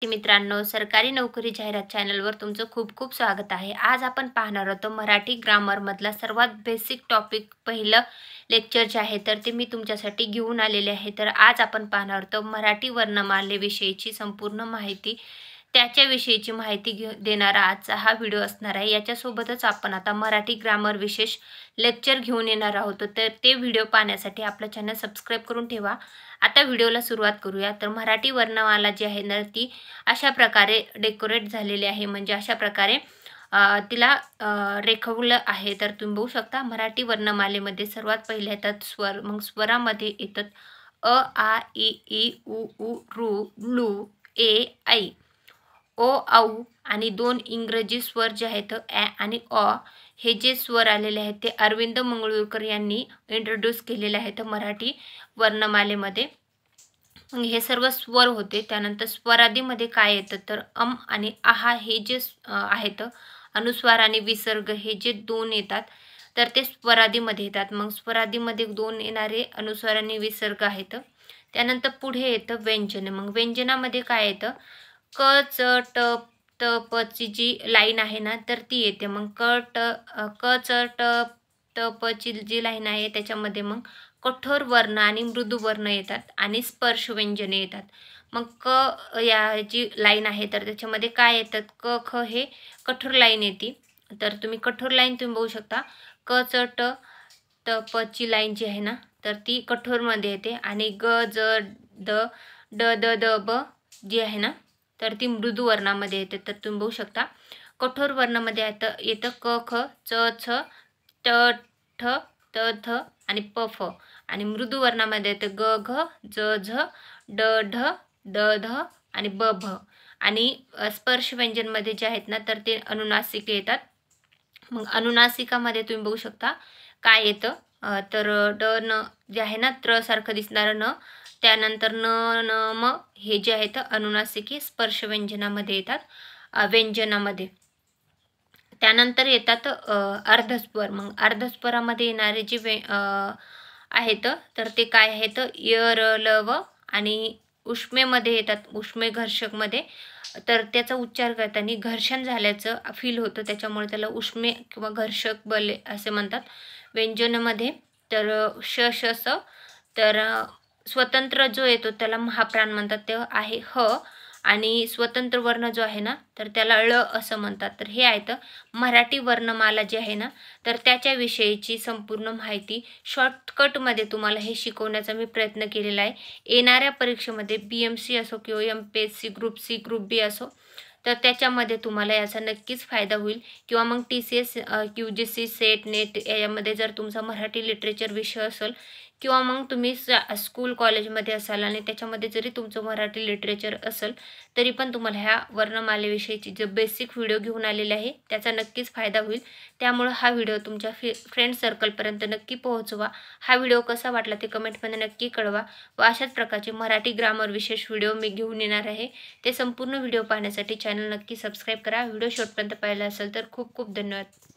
मित्रांनो, सरकारी नोकरी जाहिरात चॅनलवर तुमचं खूप खूप स्वागत आहे. आज आपण पाहणार आहोत मराठी ग्रामरमधला सर्वात बेसिक टॉपिक पहिलं लेक्चर जे आहे तर ते मी तुमच्यासाठी घेऊन आलेले आहे. तर आज आपण पाहणार आहोत मराठी वर्णमालेविषयीची संपूर्ण माहिती. त्याच्याविषयीची माहिती देणारा आजचा हा व्हिडिओ असणार आहे. याच्यासोबतच आपण आता मराठी ग्रामर विशेष लेक्चर घेऊन येणार आहोत. तर ते व्हिडिओ पाहण्यासाठी आपलं चॅनल सबस्क्राईब करून ठेवा. आता व्हिडिओला सुरुवात करूया. तर मराठी वर्णमाला जी आहे ना ती अशा प्रकारे डेकोरेट झालेली आहे, म्हणजे अशा प्रकारे तिला रेखवलं आहे. तर तुम्ही बघू शकता मराठी वर्णमालेमध्ये सर्वात पहिले येतात स्वर. मग स्वरामध्ये येतात अ, आ, इ, ई, उ, ऊ, ऋ, लू, ए, ऐ, ओ, औ आणि 2 इंग्रजी स्वर जे आहेत ॲ आणि अ. हे जे स्वर आलेले आहेत ते अरविंद मंगळूरकर यांनी इंट्रोड्यूस केलेले आहेत मराठी वर्णमालेमध्ये. मग हे सर्व स्वर होते. त्यानंतर स्वरादीमध्ये काय येतं तर आणि आहा हे जे आहेत अनुस्वार आणि विसर्ग हे जे 2 येतात तर ते स्वरादीमध्ये येतात. मग स्वरादीमध्ये 2 येणारे अनुस्वार आणि विसर्ग आहेत. त्यानंतर पुढे येतं व्यंजन. मग व्यंजनामध्ये काय येतं क, च, ट, त, प ची जी लाईन आहे ना तर ती येते. मग क, च, ट, त, प ची जी लाईन आहे त्याच्यामध्ये मग कठोर वर्ण आणि मृदू वर्ण येतात आणि स्पर्श व्यंजने येतात. मग या जी लाईन आहे तर त्याच्यामध्ये काय येतात क, ख हे कठोर लाईन येते. तर तुम्ही कठोर लाईन तुम्ही बघू शकता क, च, ट, त, प ची लाईन जी आहे ना तर ती कठोरमध्ये येते आणि ग, ज, द, ड, द, द, ब जी आहे ना तर ती मृदू वर्णामध्ये येते. तर तुम्ही बघू शकता कठोर वर्णामध्ये येतं क, ख, च, छ, ट, ठ, त, थ आणि प, फ. आणि मृदू वर्णामध्ये येतं ग, घ, ज, झ, ड, ढ, द, ध आणि ब, भ. आणि स्पर्श व्यंजनमध्ये जे आहेत ना तर ते अनुनासिक येतात. मग अनुनासिकामध्ये तुम्ही बघू शकता काय येतं तर ड, न जे आहे ना त्र सारखं दिसणारं न, त्यानंतर न, न, म हे जे आहेत अनुनासिके स्पर्श व्यंजनामध्ये येतात व्यंजनामध्ये. त्यानंतर येतात अर्धस्वर. मग अर्धस्वरामध्ये येणारे जे आहेत तर ते काय आहेत य, र, ल, व आणि उष्मेमध्ये येतात. उष्मे घर्षकमध्ये तर त्याचा उच्चार करताना घर्षण झाल्याचं फील होतं, त्याच्यामुळे त्याला उष्मे किंवा घर्षक बले असे म्हणतात. व्यंजनामध्ये तर श, श, स तर स्वतंत्र जो येतो त्याला महाप्राण म्हणतात ते आहे ह. आणि स्वतंत्र वर्ण जो आहे ना तर त्याला ळ असं म्हणतात. तर हे आहेत मराठी वर्णमाला जी आहे ना तर त्याच्याविषयीची संपूर्ण माहिती शॉर्टकटमध्ये तुम्हाला हे शिकवण्याचा मी प्रयत्न केलेला आहे. येणाऱ्या परीक्षेमध्ये BMC असो किंवा MPSC ग्रुप सी ग्रुप बी असो तर त्याच्यामध्ये तुम्हाला याचा नक्कीच फायदा होईल. किंवा मग TCS UGC सेट नेट यामध्ये जर तुमचा मराठी लिटरेचर विषय असेल किंवा मग तुम्ही स्कूल कॉलेजमध्ये असाल आणि त्याच्यामध्ये जरी तुमचं मराठी लिटरेचर असेल तरी पण तुम्हाला ह्या वर्णमालेविषयीची जे बेसिक व्हिडिओ घेऊन आलेले आहे त्याचा नक्कीच फायदा होईल. त्यामुळे हा व्हिडिओ तुमच्या फ्रेंड सर्कलपर्यंत नक्की पोहोचवा. हा व्हिडिओ कसा वाटला ते कमेंटमध्ये नक्की कळवा. व अशाच प्रकारचे मराठी ग्रामर विशेष व्हिडिओ मी घेऊन येणार आहे. ते संपूर्ण व्हिडिओ पाहण्यासाठी चॅनल नक्की सबस्क्राईब करा. व्हिडिओ शेवटपर्यंत पाहिला असेल तर खूप खूप धन्यवाद.